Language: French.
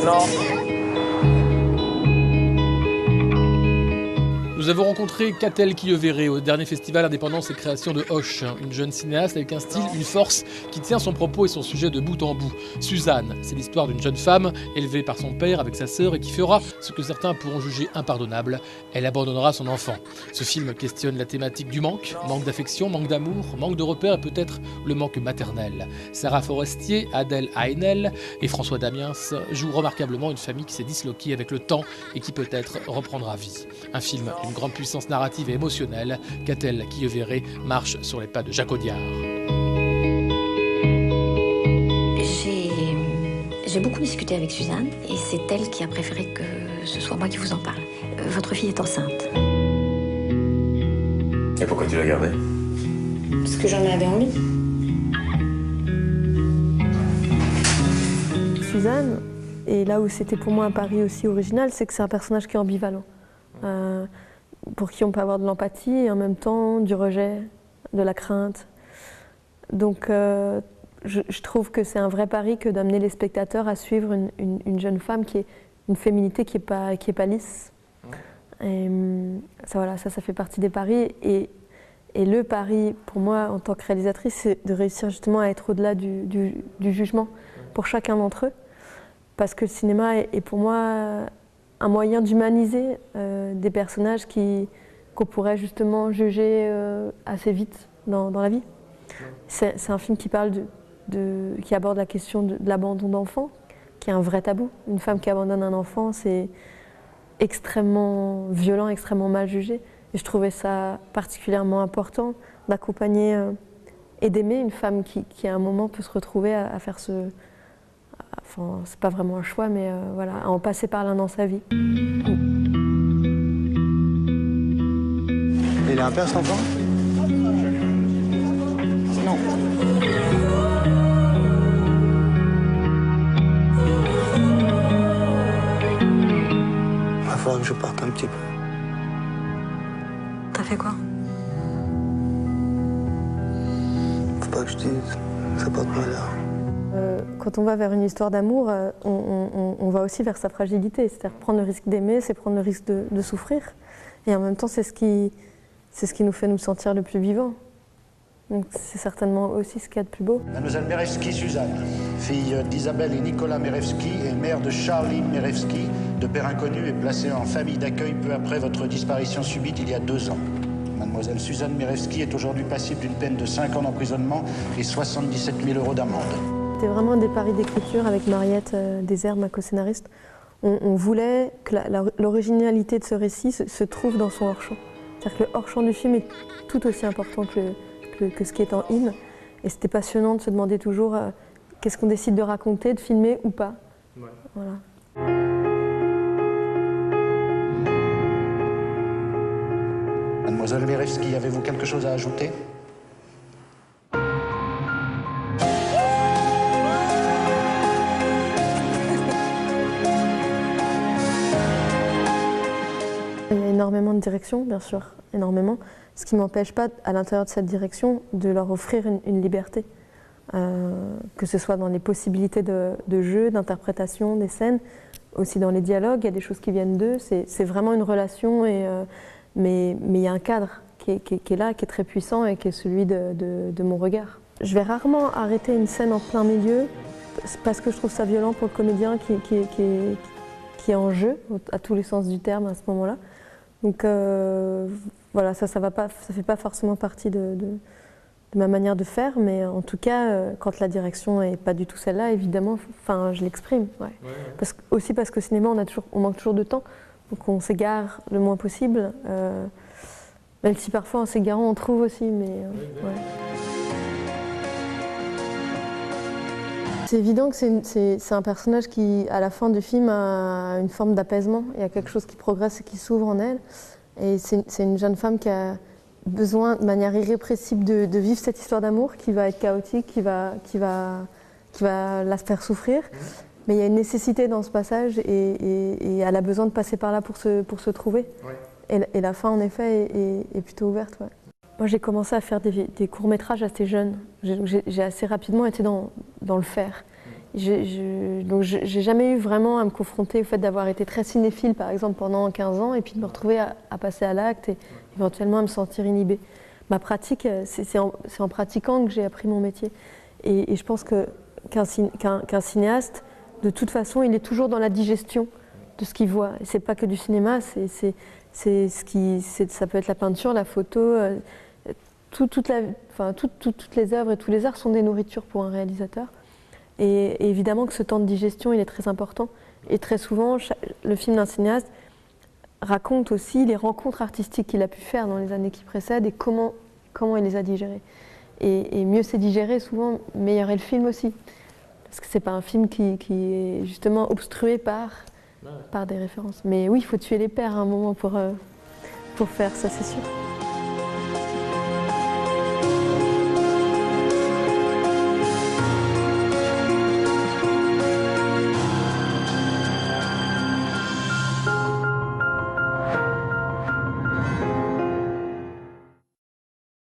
Non. Nous avons rencontré Catel Quilleverré au dernier festival Indépendance et Création de Auch, une jeune cinéaste avec un style, une force qui tient son propos et son sujet de bout en bout. Suzanne, c'est l'histoire d'une jeune femme élevée par son père avec sa sœur et qui fera ce que certains pourront juger impardonnable, elle abandonnera son enfant. Ce film questionne la thématique du manque d'affection, manque d'amour, manque de repères et peut-être le manque maternel. Sarah Forestier, Adèle Haenel et François Damiens jouent remarquablement une famille qui s'est disloquée avec le temps et qui peut-être reprendra vie. Un film d'une grande puissance narrative et émotionnelle, Catel Quilleveré marche sur les pas de Jacques Audiard. J'ai beaucoup discuté avec Suzanne et c'est elle qui a préféré que ce soit moi qui vous en parle. Votre fille est enceinte. Et pourquoi tu l'as gardée? Parce que j'en avais envie. Suzanne, et là où c'était pour moi un pari aussi original, c'est que c'est un personnage qui est ambivalent. Pour qui on peut avoir de l'empathie et en même temps du rejet, de la crainte. Donc je trouve que c'est un vrai pari que d'amener les spectateurs à suivre une jeune femme qui est une féminité qui est pas lisse. Et ça, voilà, ça fait partie des paris. Et le pari, pour moi, en tant que réalisatrice, c'est de réussir justement à être au-delà du jugement pour chacun d'entre eux. Parce que le cinéma est pour moi un moyen d'humaniser des personnages qu'on pourrait justement juger assez vite dans la vie. C'est un film qui parle qui aborde la question de l'abandon d'enfants, qui est un vrai tabou. Une femme qui abandonne un enfant, c'est extrêmement violent, extrêmement mal jugé. Et je trouvais ça particulièrement important d'accompagner et d'aimer une femme qui à un moment peut se retrouver à faire ce... Enfin, c'est pas vraiment un choix, mais voilà, à en passer par l'un dans sa vie. Il a un père, cet enfant? Non. Il va falloir que je parte un petit peu. T'as fait quoi? Faut pas que je dise, ça porte malheur. Quand on va vers une histoire d'amour, on va aussi vers sa fragilité. C'est-à-dire prendre le risque d'aimer, c'est prendre le risque de souffrir. Et en même temps, c'est ce qui nous fait nous sentir le plus vivants. Donc c'est certainement aussi ce qu'il y a de plus beau. Mademoiselle Merevski Suzanne, fille d'Isabelle et Nicolas Merevski et mère de Charlie Merevski, de père inconnu et placée en famille d'accueil peu après votre disparition subite il y a 2 ans. Mademoiselle Suzanne Merevski est aujourd'hui passible d'une peine de 5 ans d'emprisonnement et 77 000 € d'amende. C'était vraiment des paris d'écriture avec Mariette Deshairs, ma co-scénariste. On voulait que l'originalité de ce récit se trouve dans son hors-champ. C'est-à-dire que le hors-champ du film est tout aussi important que ce qui est en in. Et c'était passionnant de se demander toujours qu'est-ce qu'on décide de raconter, de filmer ou pas. Ouais. Voilà. Mademoiselle Merevski, avez-vous quelque chose à ajouter? Il y a énormément de directions, bien sûr, énormément. Ce qui ne m'empêche pas, à l'intérieur de cette direction, de leur offrir une liberté. Que ce soit dans les possibilités de jeu, d'interprétation des scènes, aussi dans les dialogues, il y a des choses qui viennent d'eux. C'est vraiment une relation, mais il y a un cadre qui est là, qui est très puissant et qui est celui de mon regard. Je vais rarement arrêter une scène en plein milieu, parce que je trouve ça violent pour le comédien qui est en jeu, à tous les sens du terme à ce moment-là. Donc voilà, ça fait pas forcément partie de ma manière de faire, mais en tout cas, quand la direction n'est pas du tout celle-là, évidemment, je l'exprime. Ouais. Aussi parce qu'au cinéma, on manque toujours de temps, donc on s'égare le moins possible, même si parfois en s'égarant, on trouve aussi, mais ouais. C'est évident que c'est un personnage qui, à la fin du film, a une forme d'apaisement. Il y a quelque chose qui progresse et qui s'ouvre en elle. Et c'est une jeune femme qui a besoin, de manière irrépressible, de vivre cette histoire d'amour qui va être chaotique, qui va la faire souffrir. Mais il y a une nécessité dans ce passage et elle a besoin de passer par là pour se trouver. Ouais. Et la fin, en effet, est plutôt ouverte. Ouais. Moi, j'ai commencé à faire des courts-métrages assez jeune. J'ai assez rapidement été dans le faire. Donc j'ai jamais eu vraiment à me confronter au fait d'avoir été très cinéphile, par exemple, pendant 15 ans, et puis de me retrouver à passer à l'acte et éventuellement à me sentir inhibée. Ma pratique, c'est en pratiquant que j'ai appris mon métier. Et je pense qu'un cinéaste, de toute façon, il est toujours dans la digestion de ce qu'il voit. Et c'est pas que du cinéma, ça peut être la peinture, la photo, toutes les œuvres et tous les arts sont des nourritures pour un réalisateur. Et évidemment que ce temps de digestion, il est très important. Et très souvent, le film d'un cinéaste raconte aussi les rencontres artistiques qu'il a pu faire dans les années qui précèdent et comment il les a digérées. Et mieux c'est digéré, souvent, meilleur est le film aussi. Parce que c'est pas un film qui est justement obstrué par des références. Mais oui, il faut tuer les pères à un moment pour faire ça, c'est sûr.